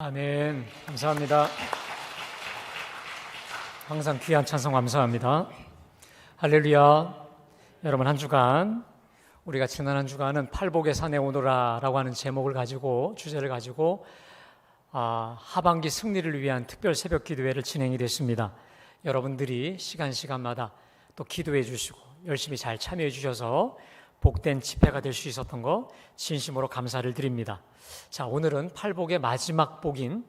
아멘. 감사합니다. 항상 귀한 찬송 감사합니다. 할렐루야. 여러분, 한 주간 우리가 지난 한 주간은 팔복의 산에 오너라라고 하는 제목을 가지고, 주제를 가지고 하반기 승리를 위한 특별 새벽 기도회를 진행이 됐습니다. 여러분들이 시간마다 또 기도해 주시고 열심히 잘 참여해 주셔서 복된 집회가 될 수 있었던 거 진심으로 감사를 드립니다. 자, 오늘은 팔복의 마지막 복인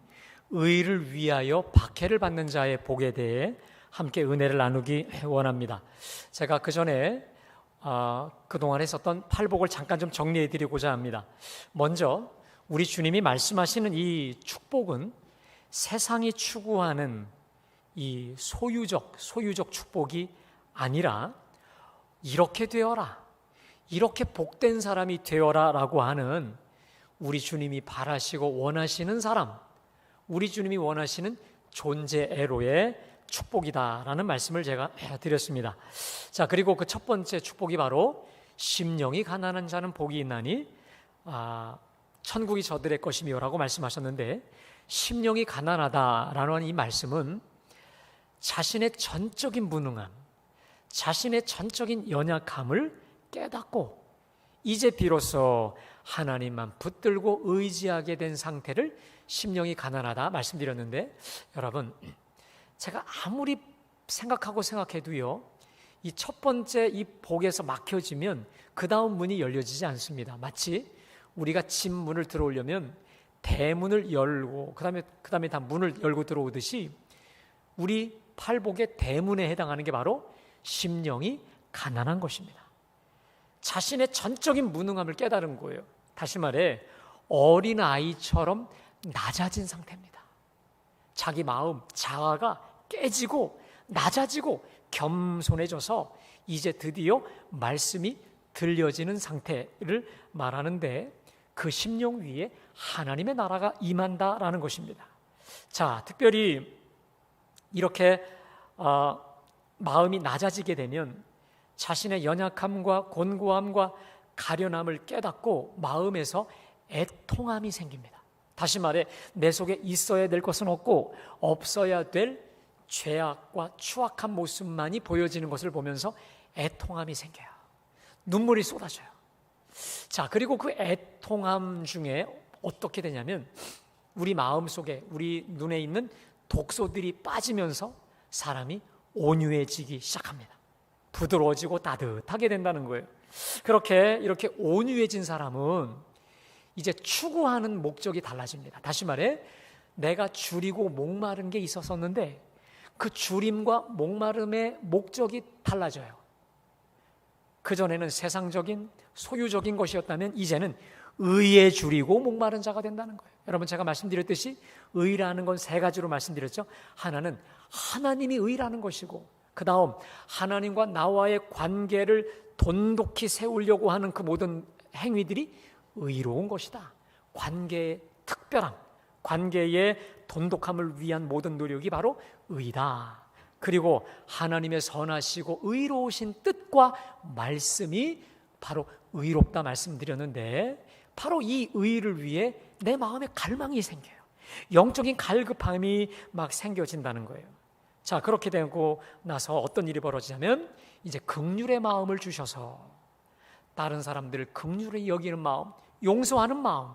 의를 위하여 박해를 받는 자의 복에 대해 함께 은혜를 나누기 원합니다. 제가 그 전에 그동안 했었던 팔복을 잠깐 좀 정리해 드리고자 합니다. 먼저 우리 주님이 말씀하시는 이 축복은 세상이 추구하는 이 소유적 축복이 아니라 이렇게 되어라, 이렇게 복된 사람이 되어라 라고 하는 우리 주님이 바라시고 원하시는 사람, 우리 주님이 원하시는 존재애로의 축복이다라는 말씀을 제가 드렸습니다. 자, 그리고 그 첫 번째 축복이 바로 심령이 가난한 자는 복이 있나니 천국이 저들의 것이며라고 말씀하셨는데, 심령이 가난하다라는 이 말씀은 자신의 전적인 무능함, 자신의 전적인 연약함을 깨닫고 이제 비로소 하나님만 붙들고 의지하게 된 상태를 심령이 가난하다 말씀드렸는데, 여러분, 제가 아무리 생각해도요, 이 첫 번째 이 복에서 막혀지면 그 다음 문이 열려지지 않습니다. 마치 우리가 집 문을 들어오려면 대문을 열고 그 다음에 다 문을 열고 들어오듯이 우리 팔복의 대문에 해당하는 게 바로 심령이 가난한 것입니다. 자신의 전적인 무능함을 깨달은 거예요. 다시 말해 어린아이처럼 낮아진 상태입니다. 자기 마음, 자아가 깨지고 낮아지고 겸손해져서 이제 드디어 말씀이 들려지는 상태를 말하는데, 그 심령 위에 하나님의 나라가 임한다라는 것입니다. 자, 특별히 이렇게 마음이 낮아지게 되면 자신의 연약함과 곤고함과 가련함을 깨닫고 마음에서 애통함이 생깁니다. 다시 말해 내 속에 있어야 될 것은 없고 없어야 될 죄악과 추악한 모습만이 보여지는 것을 보면서 애통함이 생겨요. 눈물이 쏟아져요. 자, 그리고 그 애통함 중에 어떻게 되냐면 우리 마음속에, 우리 눈에 있는 독소들이 빠지면서 사람이 온유해지기 시작합니다. 부드러워지고 따뜻하게 된다는 거예요. 이렇게 온유해진 사람은 이제 추구하는 목적이 달라집니다. 다시 말해 내가 줄이고 목마른 게 있었었는데 그 줄임과 목마름의 목적이 달라져요. 그전에는 세상적인 소유적인 것이었다면 이제는 의에 줄이고 목마른 자가 된다는 거예요. 여러분, 제가 말씀드렸듯이 의라는 건 세 가지로 말씀드렸죠. 하나는 하나님이 의라는 것이고, 그 다음 하나님과 나와의 관계를 돈독히 세우려고 하는 그 모든 행위들이 의로운 것이다. 관계의 특별함, 관계의 돈독함을 위한 모든 노력이 바로 의다. 그리고 하나님의 선하시고 의로우신 뜻과 말씀이 바로 의롭다 말씀드렸는데, 바로 이 의를 위해 내 마음에 갈망이 생겨요. 영적인 갈급함이 막 생겨진다는 거예요. 자, 그렇게 되고 나서 어떤 일이 벌어지냐면 이제 긍휼의 마음을 주셔서 다른 사람들을 긍휼히 여기는 마음, 용서하는 마음,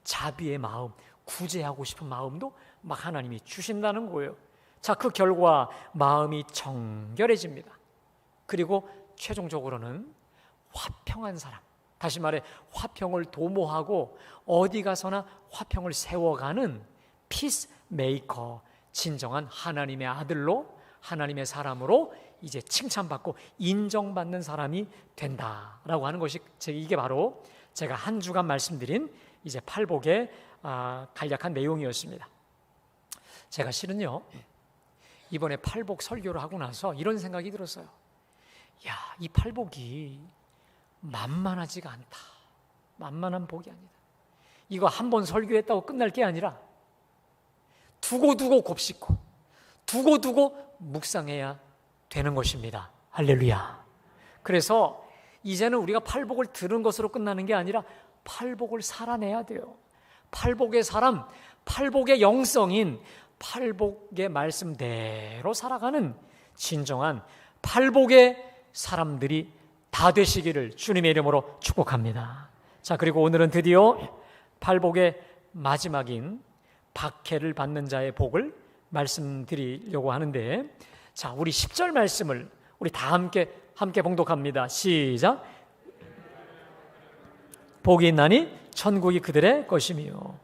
자비의 마음, 구제하고 싶은 마음도 막 하나님이 주신다는 거예요. 자, 그 결과 마음이 정결해집니다. 그리고 최종적으로는 화평한 사람, 다시 말해 화평을 도모하고 어디 가서나 화평을 세워가는 피스메이커, 진정한 하나님의 아들로, 하나님의 사람으로 이제 칭찬받고 인정받는 사람이 된다라고 하는 것이, 이게 바로 제가 한 주간 말씀드린 이제 팔복의 간략한 내용이었습니다. 제가 실은요, 이번에 팔복 설교를 하고 나서 이런 생각이 들었어요. 야, 이 팔복이 만만하지가 않다. 만만한 복이 아니다. 이거 한 번 설교했다고 끝날 게 아니라 두고두고 곱씹고 두고두고 묵상해야 되는 것입니다. 할렐루야. 그래서 이제는 우리가 팔복을 들은 것으로 끝나는 게 아니라 팔복을 살아내야 돼요. 팔복의 사람, 팔복의 영성인 팔복의 말씀대로 살아가는 진정한 팔복의 사람들이 다 되시기를 주님의 이름으로 축복합니다. 자, 그리고 오늘은 드디어 팔복의 마지막인 박해를 받는 자의 복을 말씀드리려고 하는데, 자, 우리 10절 말씀을 우리 다 함께 봉독합니다. 시작. 복이 있나니 천국이 그들의 것이며.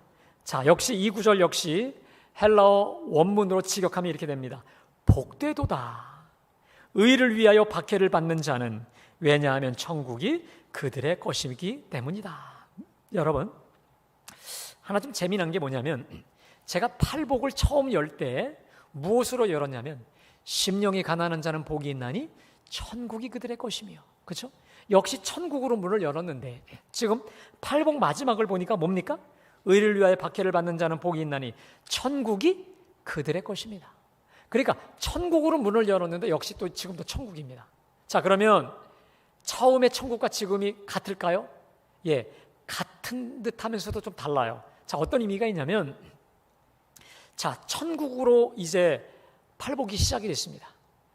자, 역시 이 구절 역시 헬라어 원문으로 직역하면 이렇게 됩니다. 복되도다. 의를 위하여 박해를 받는 자는, 왜냐하면 천국이 그들의 것이기 때문이다. 여러분, 하나 좀 재미난 게 뭐냐면, 제가 팔복을 처음 열 때 무엇으로 열었냐면, 심령이 가난한 자는 복이 있나니 천국이 그들의 것이며. 그렇죠? 역시 천국으로 문을 열었는데, 지금 팔복 마지막을 보니까 뭡니까? 의를 위하여 박해를 받는 자는 복이 있나니 천국이 그들의 것입니다. 그러니까 천국으로 문을 열었는데 역시 또 지금도 천국입니다. 자, 그러면 처음에 천국과 지금이 같을까요? 예, 같은 듯 하면서도 좀 달라요. 자, 어떤 의미가 있냐면, 자, 천국으로 이제 팔복이 시작이 됐습니다.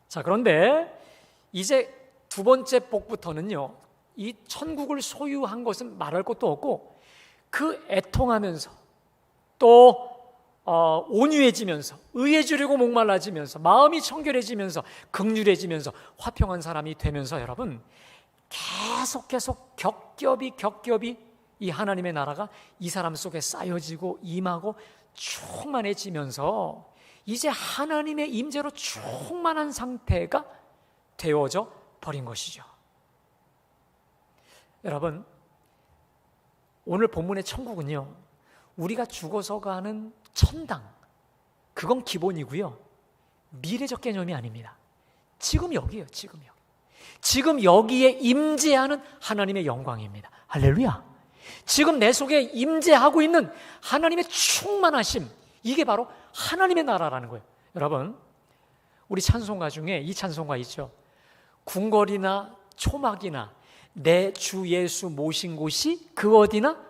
자, 그런데 이제 두 번째 복부터는요, 이 천국을 소유한 것은 말할 것도 없고, 그 애통하면서 또 온유해지면서, 의해주려고 목말라지면서, 마음이 청결해지면서, 긍휼해지면서 화평한 사람이 되면서, 여러분, 계속 겹겹이 이 하나님의 나라가 이 사람 속에 쌓여지고 임하고 충만해지면서 이제 하나님의 임재로 충만한 상태가 되어져 버린 것이죠. 여러분, 오늘 본문의 천국은요, 우리가 죽어서 가는 천당, 그건 기본이고요, 미래적 개념이 아닙니다. 지금 여기예요. 지금 여기에 임재하는 하나님의 영광입니다. 할렐루야. 지금 내 속에 임재하고 있는 하나님의 충만하심, 이게 바로 하나님의 나라라는 거예요. 여러분, 우리 찬송가 중에 이 찬송가 있죠. 궁궐이나 초막이나 내 주 예수 모신 곳이 그 어디나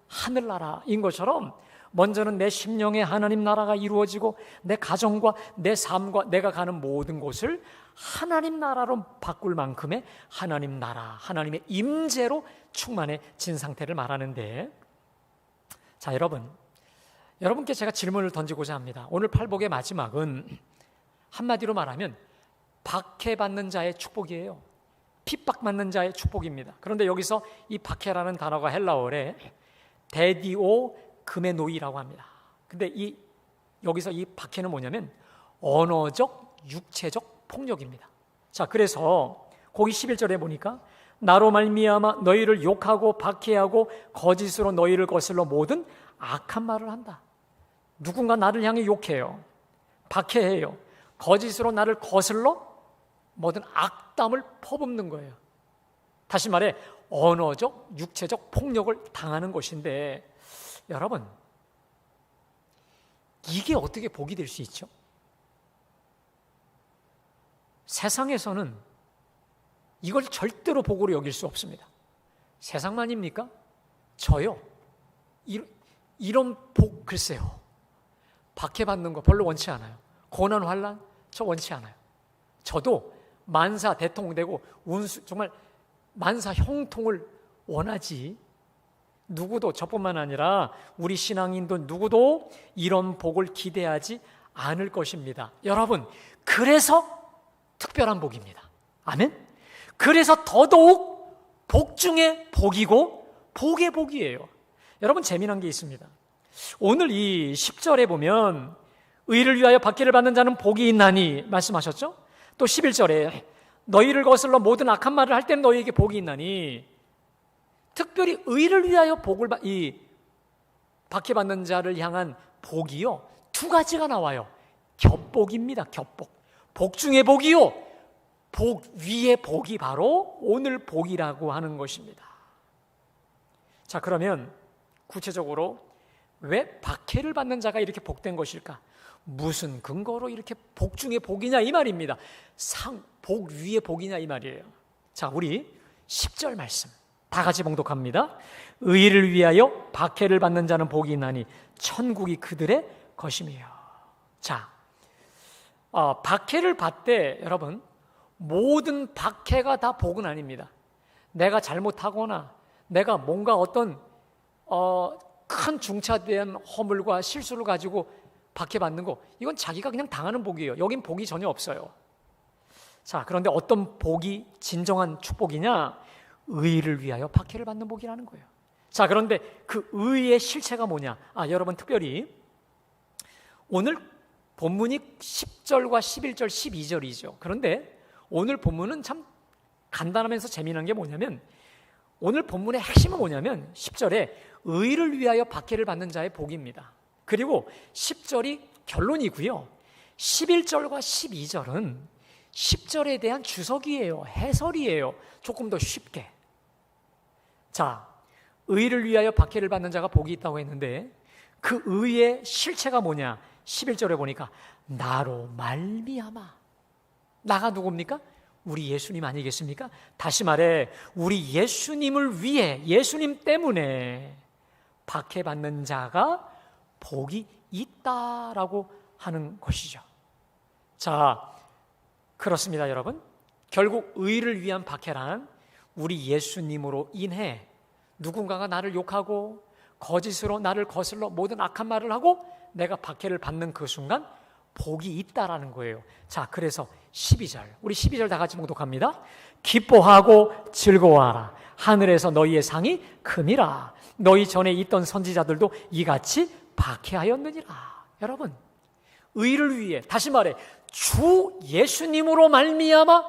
하늘나라인 것처럼, 먼저는 내 심령의 하나님 나라가 이루어지고 내 가정과 내 삶과 내가 가는 모든 곳을 하나님 나라로 바꿀 만큼의 하나님 나라, 하나님의 임재로 충만해진 상태를 말하는데, 자, 여러분께 제가 질문을 던지고자 합니다. 오늘 팔복의 마지막은 한마디로 말하면 박해받는 자의 축복이에요. 핍박받는 자의 축복입니다. 그런데 여기서 이 박해라는 단어가 헬라어에 데디오 금에노이라고 합니다. 근데 여기서 이 박해는 뭐냐면 언어적, 육체적 폭력입니다. 자, 그래서 거기 11절에 보니까 나로 말미암아 너희를 욕하고 박해하고 거짓으로 너희를 거슬러 모든 악한 말을 한다. 누군가 나를 향해 욕해요, 박해해요, 거짓으로 나를 거슬러 모든 악담을 퍼붓는 거예요. 다시 말해 언어적, 육체적 폭력을 당하는 것인데, 여러분, 이게 어떻게 복이 될 수 있죠? 세상에서는 이걸 절대로 복으로 여길 수 없습니다. 세상만입니까? 저요, 이런 복, 글쎄요, 박해받는 거 별로 원치 않아요. 고난, 환난, 저 원치 않아요. 저도 만사 대통되고 정말 만사 형통을 원하지, 누구도, 저뿐만 아니라 우리 신앙인도 누구도 이런 복을 기대하지 않을 것입니다. 여러분, 그래서 특별한 복입니다. 아멘? 그래서 더더욱 복 중에 복이고 복의 복이에요. 여러분, 재미난 게 있습니다. 오늘 이 10절에 보면 의를 위하여 박해를 받는 자는 복이 있나니 말씀하셨죠? 또 11절에 너희를 거슬러 모든 악한 말을 할 때는 너희에게 복이 있나니, 특별히 의를 위하여 박해받는 자를 향한 복이요, 두 가지가 나와요. 겹복입니다. 겹복. 복 중에 복이요, 복 위의 복이 바로 오늘 복이라고 하는 것입니다. 자, 그러면 구체적으로 왜 박해를 받는 자가 이렇게 복된 것일까? 무슨 근거로 이렇게 복 중에 복이냐 이 말입니다. 복 위의 복이냐 이 말이에요. 자, 우리 10절 말씀 다 같이 봉독합니다. 의를 위하여 박해를 받는 자는 복이 있나니 천국이 그들의 것이며. 자, 박해를 받되 여러분, 모든 박해가 다 복은 아닙니다. 내가 잘못하거나 내가 뭔가 어떤 큰 중차대한 허물과 실수를 가지고 박해받는 거, 이건 자기가 그냥 당하는 복이에요. 여긴 복이 전혀 없어요. 자, 그런데 어떤 복이 진정한 축복이냐? 의를 위하여 박해를 받는 복이라는 거예요. 자, 그런데 그 의의 실체가 뭐냐? 여러분, 특별히 오늘 본문이 10절과 11절, 12절이죠. 그런데 오늘 본문은 참 간단하면서 재미난 게 뭐냐면, 오늘 본문의 핵심은 뭐냐면 10절에 의를 위하여 박해를 받는 자의 복입니다. 그리고 10절이 결론이고요. 11절과 12절은 10절에 대한 주석이에요. 해설이에요. 조금 더 쉽게. 자, 의를 위하여 박해를 받는 자가 복이 있다고 했는데 그 의의 실체가 뭐냐? 11절에 보니까 나로 말미암아. 나가 누굽니까? 우리 예수님 아니겠습니까? 다시 말해 우리 예수님을 위해, 예수님 때문에 박해받는 자가 복이 있다라고 하는 것이죠. 자, 그렇습니다, 여러분. 결국 의를 위한 박해란 우리 예수님으로 인해 누군가가 나를 욕하고 거짓으로 나를 거슬러 모든 악한 말을 하고 내가 박해를 받는 그 순간 복이 있다라는 거예요. 자, 그래서 12절, 우리 12절 다 같이 봉독합니다. 기뻐하고 즐거워하라. 하늘에서 너희의 상이 큼이라. 너희 전에 있던 선지자들도 이같이 박해하였느니라. 여러분, 의를 위해, 다시 말해 주 예수님으로 말미암아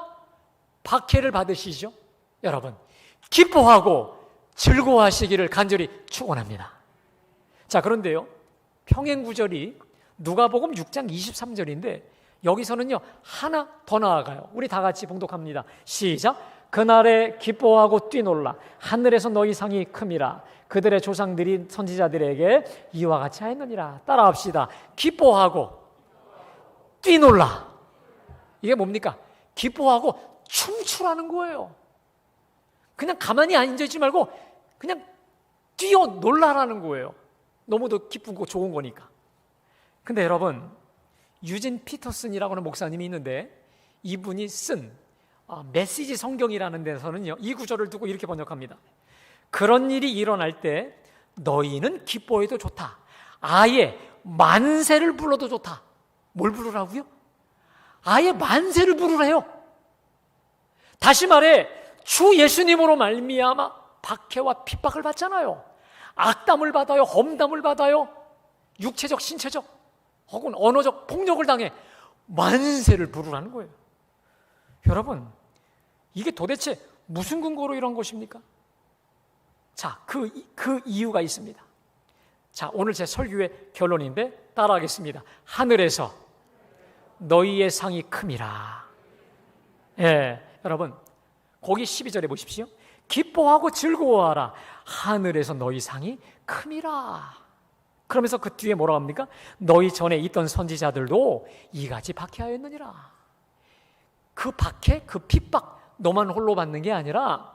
박해를 받으시죠. 여러분, 기뻐하고 즐거워하시기를 간절히 축원합니다. 자, 그런데요, 평행구절이 누가복음 6장 23절인데 여기서는요 하나 더 나아가요. 우리 다 같이 봉독합니다. 시작. 그날에 기뻐하고 뛰놀라. 하늘에서 너희 상이 큼이라. 그들의 조상들이 선지자들에게 이와 같이 하였느니라. 따라합시다. 기뻐하고 뛰놀라. 이게 뭡니까? 기뻐하고 춤추라는 거예요. 그냥 가만히 앉아있지 말고 그냥 뛰어놀라라는 거예요. 너무도 기쁘고 좋은 거니까. 근데 여러분, 유진 피터슨이라고 하는 목사님이 있는데 이분이 쓴 메시지 성경이라는 데서는요 이 구절을 두고 이렇게 번역합니다. 그런 일이 일어날 때 너희는 기뻐해도 좋다. 아예 만세를 불러도 좋다. 뭘 부르라고요? 아예 만세를 부르래요. 다시 말해 주 예수님으로 말미암아 박해와 핍박을 받잖아요. 악담을 받아요. 험담을 받아요. 육체적, 신체적 혹은 언어적 폭력을 당해. 만세를 부르라는 거예요. 여러분, 이게 도대체 무슨 근거로 이런 것입니까? 자, 그 이유가 있습니다. 자, 오늘 제 설교의 결론인데 따라하겠습니다. 하늘에서 너희의 상이 큼이라. 예, 여러분, 거기 12절에 보십시오. 기뻐하고 즐거워하라. 하늘에서 너희 상이 큼이라. 그러면서 그 뒤에 뭐라고 합니까? 너희 전에 있던 선지자들도 이같이 박해하였느니라. 그 박해, 그 핍박 너만 홀로 받는 게 아니라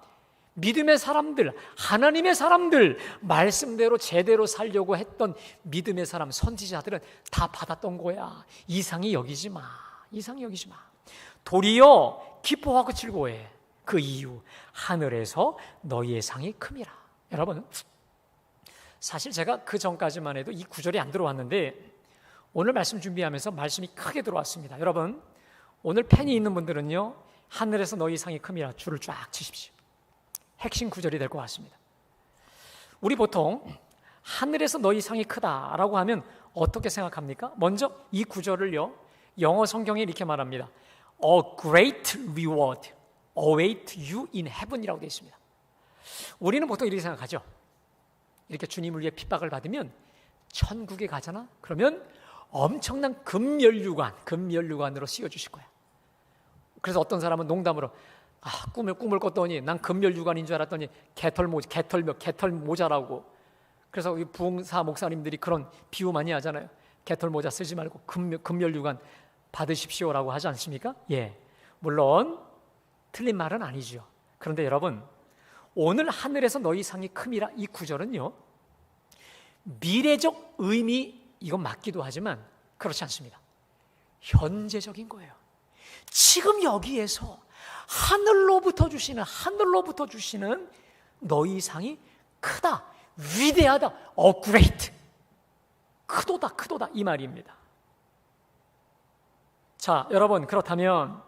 믿음의 사람들, 하나님의 사람들, 말씀대로 제대로 살려고 했던 믿음의 사람, 선지자들은 다 받았던 거야. 이상히 여기지 마. 이상히 여기지 마. 도리어 기뻐하고 즐거워해. 그 이유, 하늘에서 너희의 상이 큼이라. 여러분, 사실 제가 그 전까지만 해도 이 구절이 안 들어왔는데 오늘 말씀 준비하면서 말씀이 크게 들어왔습니다. 여러분, 오늘 펜이 있는 분들은요 하늘에서 너희 상이 큼이라 줄을 쫙 치십시오. 핵심 구절이 될 것 같습니다. 우리 보통 하늘에서 너희 상이 크다라고 하면 어떻게 생각합니까? 먼저 이 구절을요 영어 성경에 이렇게 말합니다. A great reward await you in heaven이라고 되어 있습니다. 우리는 보통 이렇게 생각하죠. 이렇게 주님을 위해 핍박을 받으면 천국에 가잖아? 그러면 엄청난 금면류관으로 씌워주실 거야. 그래서 어떤 사람은 농담으로 꿈을 꿨더니 난 금면류관인 줄 알았더니 개털모자라고. 그래서 부흥사 목사님들이 그런 비유 많이 하잖아요. 개털모자 쓰지 말고 금면류관 받으십시오라고 하지 않습니까? 예, 물론 틀린 말은 아니죠. 그런데 여러분, 오늘 하늘에서 너희 상이 큼이라 이 구절은요 미래적 의미, 이건 맞기도 하지만 그렇지 않습니다. 현재적인 거예요. 지금 여기에서 하늘로부터 주시는 너희 상이 크다, 위대하다, great, 크도다 이 말입니다. 자, 여러분, 그렇다면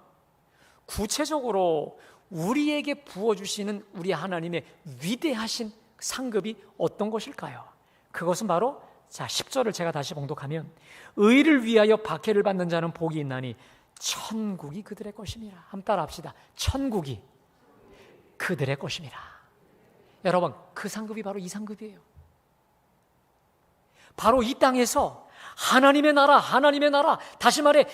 구체적으로 우리에게 부어주시는 우리 하나님의 위대하신 상급이 어떤 것일까요? 그것은 바로, 자, 10절을 제가 다시 봉독하면, 의를 위하여 박해를 받는 자는 복이 있나니 천국이 그들의 것임이라. 한번 따라 합시다. 천국이 그들의 것임이라. 여러분, 그 상급이 바로 이 상급이에요. 바로 이 땅에서 하나님의 나라, 다시 말해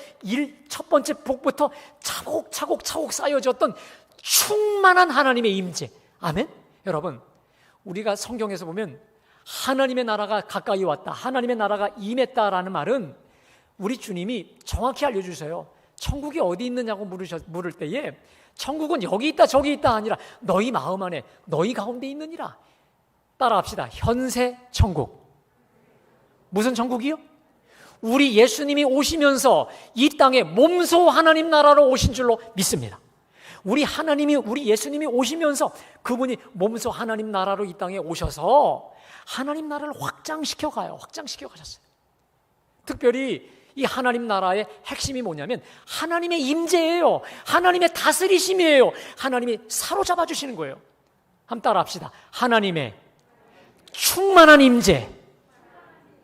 첫 번째 복부터 차곡차곡 쌓여졌던 충만한 하나님의 임재. 아멘? 여러분, 우리가 성경에서 보면 하나님의 나라가 가까이 왔다, 하나님의 나라가 임했다라는 말은 우리 주님이 정확히 알려주세요. 천국이 어디 있느냐고 물을 때에 천국은 여기 있다 저기 있다 아니라 너희 마음 안에, 너희 가운데 있느니라. 따라합시다. 현세 천국. 무슨 천국이요? 우리 예수님이 오시면서 이 땅에 몸소 하나님 나라로 오신 줄로 믿습니다. 우리 예수님이 오시면서 그분이 몸소 하나님 나라로 이 땅에 오셔서 하나님 나라를 확장시켜 가셨어요. 특별히 이 하나님 나라의 핵심이 뭐냐면 하나님의 임재예요. 하나님의 다스리심이에요. 하나님이 사로잡아 주시는 거예요. 한번 따라 합시다. 하나님의 충만한 임재.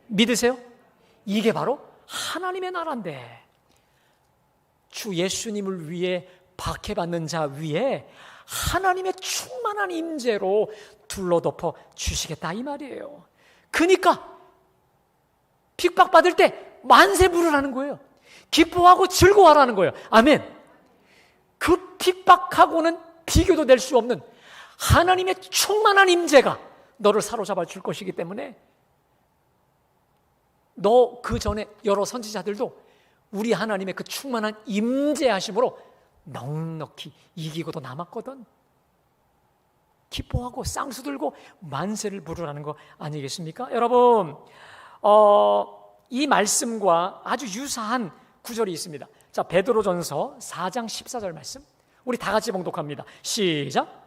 믿으세요? 이게 바로 하나님의 나라인데, 주 예수님을 위해 박해받는 자 위에 하나님의 충만한 임재로 둘러덮어 주시겠다 이 말이에요. 그러니까 핍박받을 때 만세 부르라는 거예요. 기뻐하고 즐거워하라는 거예요. 아멘. 그 핍박하고는 비교도 될 수 없는 하나님의 충만한 임재가 너를 사로잡아 줄 것이기 때문에, 너 그 전에 여러 선지자들도 우리 하나님의 그 충만한 임재하심으로 넉넉히 이기고도 남았거든. 기뻐하고 쌍수 들고 만세를 부르라는 거 아니겠습니까? 여러분, 이 말씀과 아주 유사한 구절이 있습니다. 자, 베드로전서 4장 14절 말씀, 우리 다 같이 봉독합니다. 시작.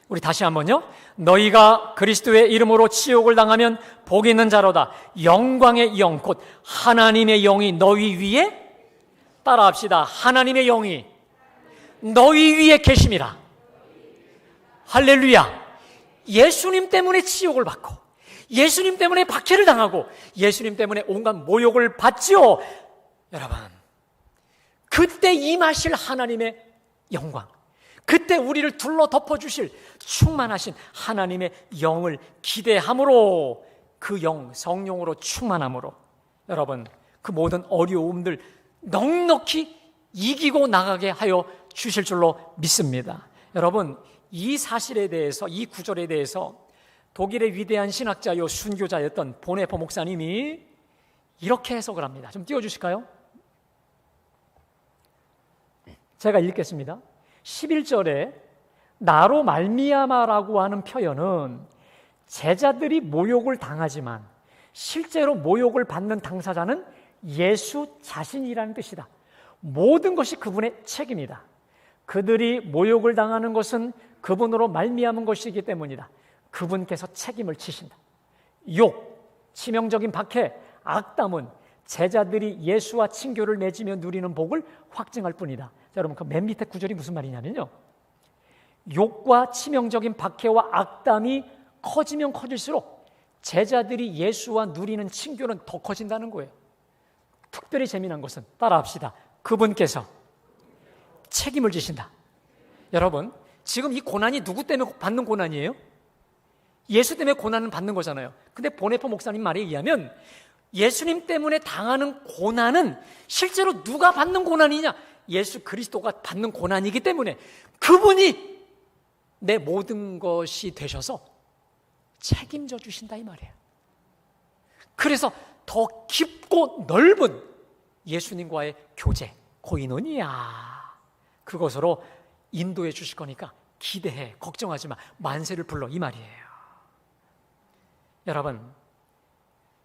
우리 다시 한번요. 너희가 그리스도의 이름으로 치욕을 당하면 복이 있는 자로다. 영광의 영, 곧 하나님의 영이 너희 위에, 따라합시다. 하나님의 영이 너희 위에 계심이라. 할렐루야. 예수님 때문에 치욕을 받고, 예수님 때문에 박해를 당하고, 예수님 때문에 온갖 모욕을 받지요. 여러분, 그때 임하실 하나님의 영광, 그때 우리를 둘러 덮어주실 충만하신 하나님의 영을 기대함으로, 그 영, 성령으로 충만함으로 여러분, 그 모든 어려움들 넉넉히 이기고 나가게 하여 주실 줄로 믿습니다. 여러분, 이 사실에 대해서, 이 구절에 대해서 독일의 위대한 신학자요 순교자였던 보네퍼 목사님이 이렇게 해석을 합니다. 좀 띄워주실까요? 제가 읽겠습니다. 11절에 나로 말미암아라고 하는 표현은 제자들이 모욕을 당하지만 실제로 모욕을 받는 당사자는 예수 자신이라는 뜻이다. 모든 것이 그분의 책임이다. 그들이 모욕을 당하는 것은 그분으로 말미암은 것이기 때문이다. 그분께서 책임을 지신다. 욕, 치명적인 박해, 악담은 제자들이 예수와 친교를 맺으며 누리는 복을 확증할 뿐이다. 자, 여러분, 그 맨 밑에 구절이 무슨 말이냐면요, 욕과 치명적인 박해와 악담이 커지면 커질수록 제자들이 예수와 누리는 친교는 더 커진다는 거예요. 특별히 재미난 것은, 따라합시다. 그분께서 책임을 지신다. 여러분, 지금 이 고난이 누구 때문에 받는 고난이에요? 예수 때문에 고난은 받는 거잖아요. 근데 보네퍼 목사님 말에 의하면 예수님 때문에 당하는 고난은 실제로 누가 받는 고난이냐? 예수 그리스도가 받는 고난이기 때문에 그분이 내 모든 것이 되셔서 책임져 주신다 이 말이에요. 그래서 더 깊고 넓은 예수님과의 교제, 코이노니아, 그것으로 인도해 주실 거니까 기대해, 걱정하지 마, 만세를 불러, 이 말이에요. 여러분,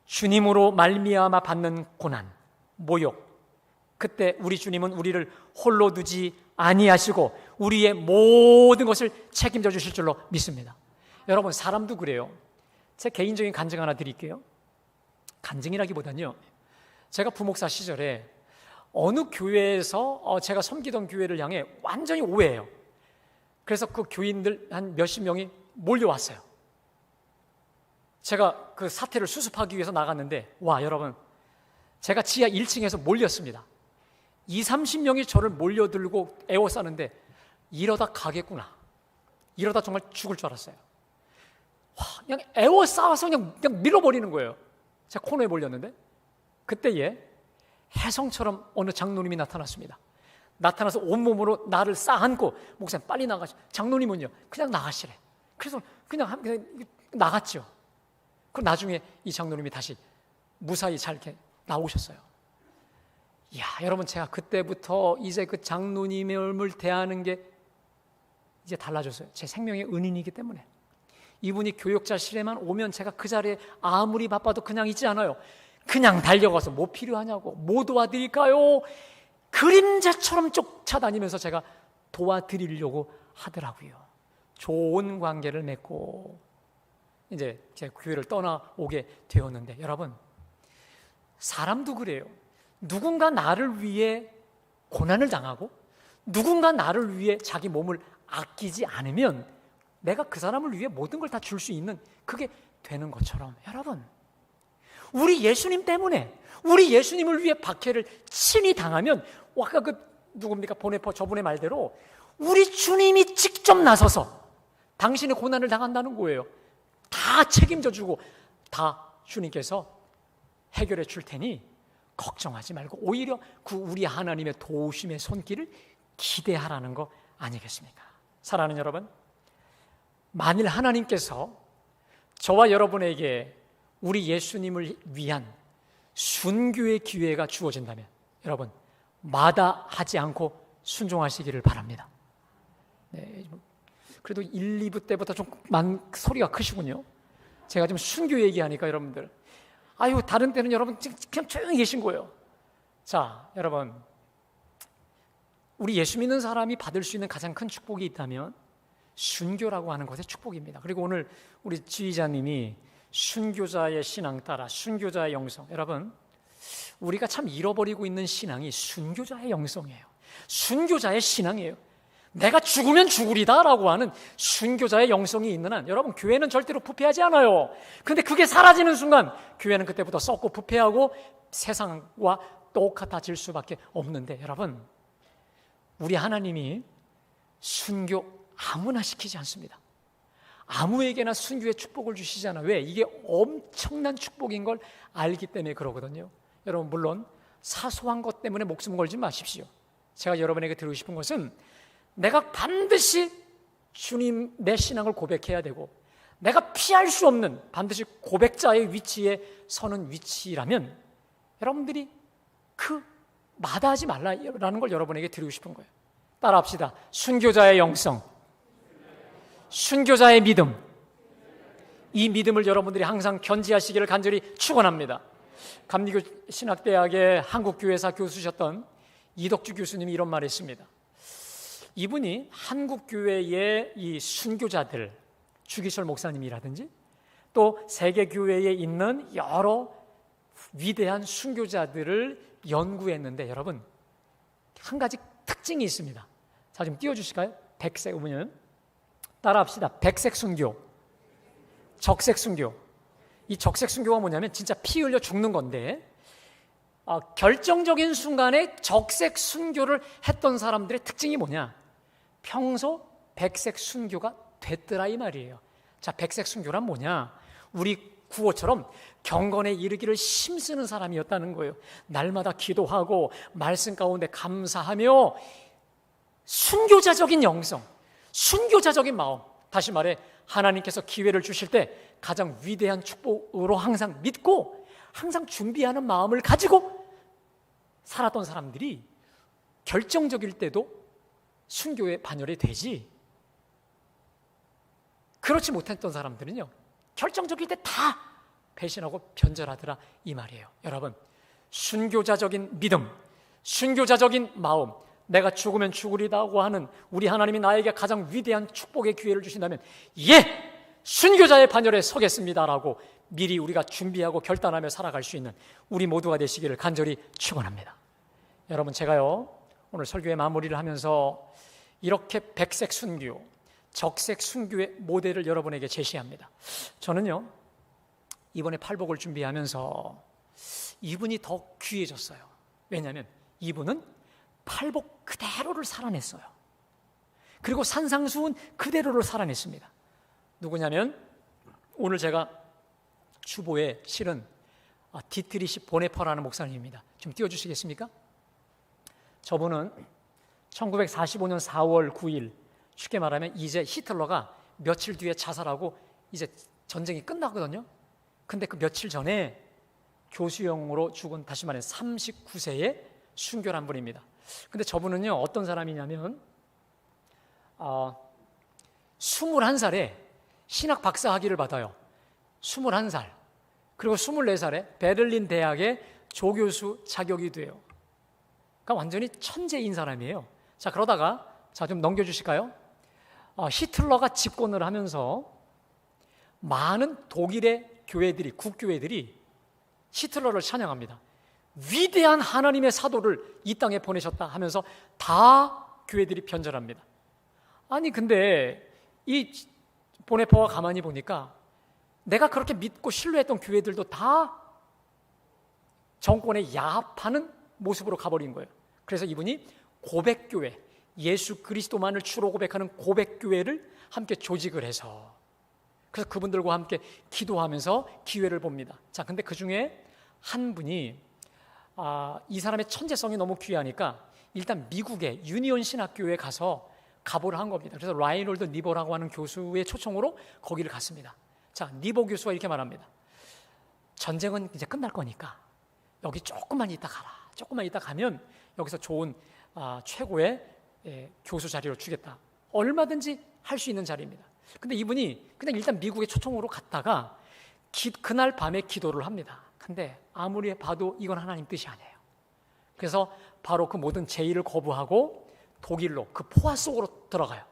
주님으로 말미암아 받는 고난, 모욕, 그때 우리 주님은 우리를 홀로 두지 아니하시고 우리의 모든 것을 책임져 주실 줄로 믿습니다. 여러분, 사람도 그래요. 제 개인적인 간증 하나 드릴게요. 간증이라기보다는요, 제가 부목사 시절에 어느 교회에서 제가 섬기던 교회를 향해 완전히 오해해요. 그래서 그 교인들 한 몇십 명이 몰려왔어요. 제가 그 사태를 수습하기 위해서 나갔는데, 와, 여러분, 제가 지하 1층에서 몰렸습니다. 20-30명이 저를 몰려들고 에워싸는데 이러다 가겠구나, 이러다 정말 죽을 줄 알았어요. 와, 그냥 에워싸서 그냥 밀어버리는 거예요. 제가 코너에 몰렸는데, 그때에 혜성처럼 어느 장로님이 나타났습니다. 나타나서 온몸으로 나를 싸안고, 목사님 빨리 나가시. 장로님은요, 그냥 나가시래. 그래서 그냥 나갔죠. 그 나중에 이 장로님이 다시 무사히 잘 이렇게 나오셨어요. 이야, 여러분, 제가 그때부터 이제 그 장로님을 대하는 게 이제 달라졌어요. 제 생명의 은인이기 때문에. 이분이 교역자실에만 오면 제가 그 자리에 아무리 바빠도 그냥 있지 않아요. 그냥 달려가서 뭐 필요하냐고, 뭐 도와드릴까요? 그림자처럼 쫓아다니면서 제가 도와드리려고 하더라고요. 좋은 관계를 맺고 이제 제 교회를 떠나오게 되었는데, 여러분, 사람도 그래요. 누군가 나를 위해 고난을 당하고 누군가 나를 위해 자기 몸을 아끼지 않으면 내가 그 사람을 위해 모든 걸 다 줄 수 있는 그게 되는 것처럼, 여러분, 우리 예수님 때문에, 우리 예수님을 위해 박해를 친히 당하면, 아까 그 누굽니까, 보네퍼 저분의 말대로 우리 주님이 직접 나서서 당신의 고난을 당한다는 거예요. 다 책임져 주고 다 주님께서 해결해 줄 테니 걱정하지 말고 오히려 그 우리 하나님의 도우심의 손길을 기대하라는 거 아니겠습니까? 사랑하는 여러분, 만일 하나님께서 저와 여러분에게 우리 예수님을 위한 순교의 기회가 주어진다면, 여러분, 마다하지 않고 순종하시기를 바랍니다. 네, 그래도 1, 2부 때보다 좀 소리가 크시군요. 제가 지금 순교 얘기하니까 여러분들, 아유, 다른 때는 여러분 그냥 조용히 계신 거예요. 자, 여러분, 우리 예수 믿는 사람이 받을 수 있는 가장 큰 축복이 있다면 순교라고 하는 것의 축복입니다. 그리고 오늘 우리 지휘자님이 순교자의 신앙 따라 순교자의 영성, 여러분, 우리가 참 잃어버리고 있는 신앙이 순교자의 영성이에요. 순교자의 신앙이에요. 내가 죽으면 죽으리다 라고 하는 순교자의 영성이 있는 한, 여러분, 교회는 절대로 부패하지 않아요. 근데 그게 사라지는 순간 교회는 그때부터 썩고 부패하고 세상과 똑같아질 수밖에 없는데, 여러분, 우리 하나님이 순교 아무나 시키지 않습니다. 아무에게나 순교의 축복을 주시잖아요. 왜? 이게 엄청난 축복인 걸 알기 때문에 그러거든요. 여러분, 물론 사소한 것 때문에 목숨 걸지 마십시오. 제가 여러분에게 드리고 싶은 것은, 내가 반드시 주님 내 신앙을 고백해야 되고 내가 피할 수 없는 반드시 고백자의 위치에 서는 위치라면 여러분들이 마다하지 말라라는 걸 여러분에게 드리고 싶은 거예요. 따라합시다. 순교자의 영성, 순교자의 믿음, 이 믿음을 여러분들이 항상 견지하시기를 간절히 축원합니다. 감리교 신학대학의 한국교회사 교수셨던 이덕주 교수님이 이런 말을 했습니다. 이분이 한국교회의 이 순교자들, 주기철 목사님이라든지 또 세계교회에 있는 여러 위대한 순교자들을 연구했는데, 여러분, 한 가지 특징이 있습니다. 자, 좀 띄워주실까요? 백색, 보면 따라합시다. 백색 순교, 적색 순교. 이 적색 순교가 뭐냐면 진짜 피 흘려 죽는 건데, 결정적인 순간에 적색 순교를 했던 사람들의 특징이 뭐냐? 평소 백색 순교가 됐더라, 이 말이에요. 자, 백색 순교란 뭐냐? 우리 구호처럼 경건에 이르기를 힘쓰는 사람이었다는 거예요. 날마다 기도하고 말씀 가운데 감사하며 순교자적인 영성, 순교자적인 마음, 다시 말해 하나님께서 기회를 주실 때 가장 위대한 축복으로 항상 믿고 항상 준비하는 마음을 가지고 살았던 사람들이 결정적일 때도 순교의 반열에 되지. 그렇지 못했던 사람들은요, 결정적일 때 다 배신하고 변절하더라, 이 말이에요. 여러분, 순교자적인 믿음, 순교자적인 마음, 내가 죽으면 죽으리라고 하는 우리 하나님이 나에게 가장 위대한 축복의 기회를 주신다면, 예! 순교자의 반열에 서겠습니다라고 미리 우리가 준비하고 결단하며 살아갈 수 있는 우리 모두가 되시기를 간절히 축원합니다. 여러분, 제가요, 오늘 설교의 마무리를 하면서 이렇게 백색 순교, 적색 순교의 모델을 여러분에게 제시합니다. 저는요, 이번에 팔복을 준비하면서 이분이 더 귀해졌어요. 왜냐하면 이분은 팔복 그대로를 살아냈어요. 그리고 산상수훈 그대로를 살아냈습니다. 누구냐면 오늘 제가 주보에 실은 디트리시 보네퍼라는 목사님입니다. 좀 띄워주시겠습니까? 저분은 1945년 4월 9일, 쉽게 말하면 이제 히틀러가 며칠 뒤에 자살하고 이제 전쟁이 끝나거든요. 근데 그 며칠 전에 교수형으로 죽은, 다시 말해 39세의 순교한 분입니다. 근데 저분은요, 어떤 사람이냐면 21살에 신학 박사 학위를 받아요. 21살. 그리고 24살에 베를린 대학의 조교수 자격이 돼요. 그러니까 완전히 천재인 사람이에요. 자, 그러다가 좀 넘겨주실까요? 히틀러가 집권을 하면서 많은 독일의 교회들이, 국교회들이 히틀러를 찬양합니다. 위대한 하나님의 사도를 이 땅에 보내셨다 하면서 다 교회들이 변절합니다. 아니, 근데 이 보네퍼가 가만히 보니까 내가 그렇게 믿고 신뢰했던 교회들도 다 정권에 야합하는 모습으로 가버린 거예요. 그래서 이분이 고백교회, 예수 그리스도만을 주로 고백하는 고백교회를 함께 조직을 해서, 그래서 그분들과 함께 기도하면서 기회를 봅니다. 자, 근데 그 중에 한 분이 이 사람의 천재성이 너무 귀하니까 일단 미국의 유니온 신학교회에 가서 가보를 한 겁니다. 그래서 라이놀드 니보라고 하는 교수의 초청으로 거기를 갔습니다. 자, 니보 교수가 이렇게 말합니다. 전쟁은 이제 끝날 거니까 여기 조금만 있다 가라. 조금만 있다 가면 여기서 좋은 최고의 교수 자리를 주겠다. 얼마든지 할 수 있는 자리입니다. 근데 이분이 그냥 일단 미국에 초청으로 갔다가 그날 밤에 기도를 합니다. 근데 아무리 봐도 이건 하나님 뜻이 아니에요. 그래서 바로 그 모든 제의를 거부하고 독일로, 그 포화 속으로 들어가요.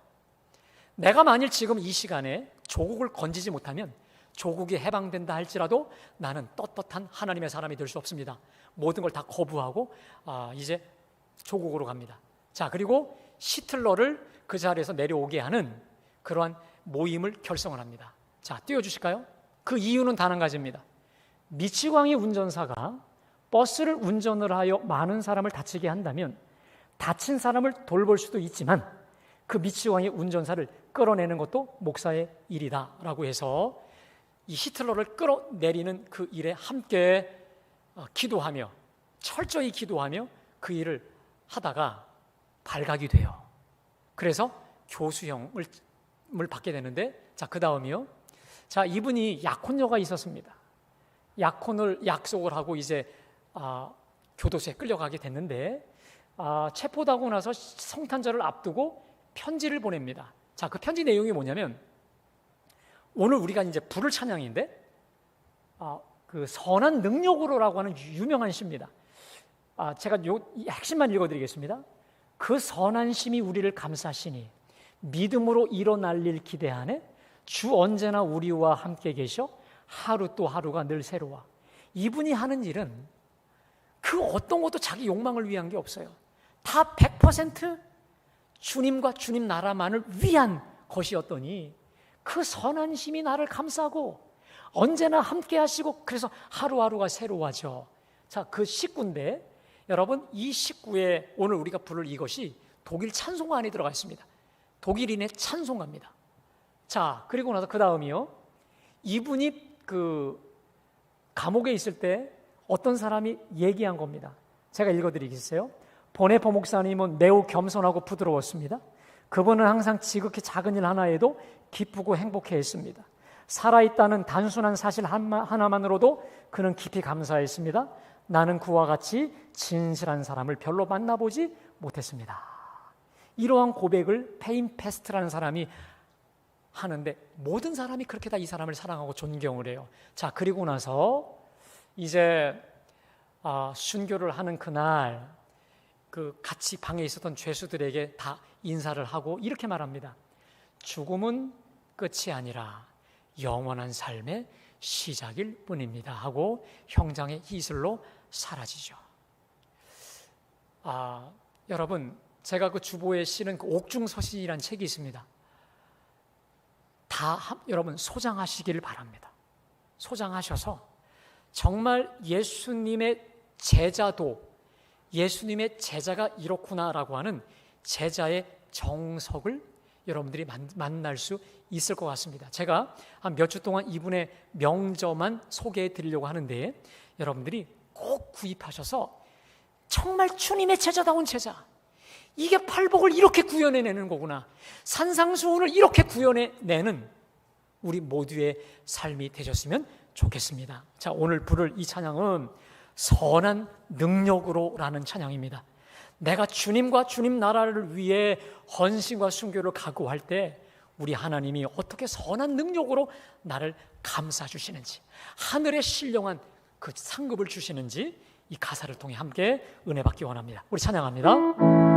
내가 만일 지금 이 시간에 조국을 건지지 못하면 조국이 해방된다 할지라도 나는 떳떳한 하나님의 사람이 될 수 없습니다. 모든 걸 다 거부하고 이제 조국으로 갑니다. 자, 그리고 히틀러를 그 자리에서 내려오게 하는 그러한 모임을 결성을 합니다. 자, 띄워주실까요? 그 이유는 단 한 가지입니다. 미치광이 운전사가 버스를 운전을 하여 많은 사람을 다치게 한다면 다친 사람을 돌볼 수도 있지만 그 미치광이 운전사를 끌어내는 것도 목사의 일이다라고 해서 이 히틀러를 끌어내리는 그 일에 함께 기도하며, 철저히 기도하며 그 일을 하다가 발각이 돼요. 그래서 교수형을 받게 되는데, 자, 그 다음이요. 자, 이분이 약혼녀가 있었습니다. 약속을 하고 이제 교도소에 끌려가게 됐는데, 체포되고 나서 성탄절을 앞두고 편지를 보냅니다. 자, 그 편지 내용이 뭐냐면, 오늘 우리가 이제 불을 찬양인데, 그 선한 능력으로라고 하는 유명한 시입니다. 제가 이 핵심만 읽어드리겠습니다. 그 선한 심이 우리를 감싸시니 믿음으로 일어날 일 기대하네. 주 언제나 우리와 함께 계셔. 하루 또 하루가 늘 새로워. 이분이 하는 일은 그 어떤 것도 자기 욕망을 위한 게 없어요. 다 100% 주님과 주님 나라만을 위한 것이었더니 그 선한 심이 나를 감싸고 언제나 함께 하시고, 그래서 하루하루가 새로워져. 자, 그 식구인데, 여러분, 이 식구에 오늘 우리가 부를 이것이 독일 찬송가 안에 들어가 있습니다. 독일인의 찬송가입니다. 자, 그리고 나서 그 다음이요. 이분이 그 감옥에 있을 때 어떤 사람이 얘기한 겁니다. 제가 읽어드리겠어요. 보네퍼 목사님은 매우 겸손하고 부드러웠습니다. 그분은 항상 지극히 작은 일 하나에도 기쁘고 행복해했습니다. 살아있다는 단순한 사실 하나만으로도 그는 깊이 감사했습니다. 나는 그와 같이 진실한 사람을 별로 만나보지 못했습니다. 이러한 고백을 페인페스트라는 사람이 하는데 모든 사람이 그렇게 다 이 사람을 사랑하고 존경을 해요. 자, 그리고 나서 이제 순교를 하는 그날 그 같이 방에 있었던 죄수들에게 다 인사를 하고 이렇게 말합니다. 죽음은 끝이 아니라 영원한 삶의 시작일 뿐입니다 하고 형장의 이슬로 사라지죠. 여러분, 제가 그 주보에 실은 그 옥중서신이라는 책이 있습니다. 여러분 소장하시기를 바랍니다. 소장하셔서 정말 예수님의 제자도 예수님의 제자가 이렇구나라고 하는 제자의 정석을 여러분들이 만날 수 있을 것 같습니다. 제가 한 몇 주 동안 이분의 명저만 소개해 드리려고 하는데 여러분들이 꼭 구입하셔서 정말 주님의 제자다운 제자, 이게 팔복을 이렇게 구현해내는 거구나, 산상수훈을 이렇게 구현해내는 우리 모두의 삶이 되셨으면 좋겠습니다. 자, 오늘 부를 이 찬양은 선한 능력으로라는 찬양입니다. 내가 주님과 주님 나라를 위해 헌신과 순교를 각오할 때 우리 하나님이 어떻게 선한 능력으로 나를 감싸주시는지, 하늘의 신령한 그 상급을 주시는지 이 가사를 통해 함께 은혜 받기 원합니다. 우리 찬양합니다.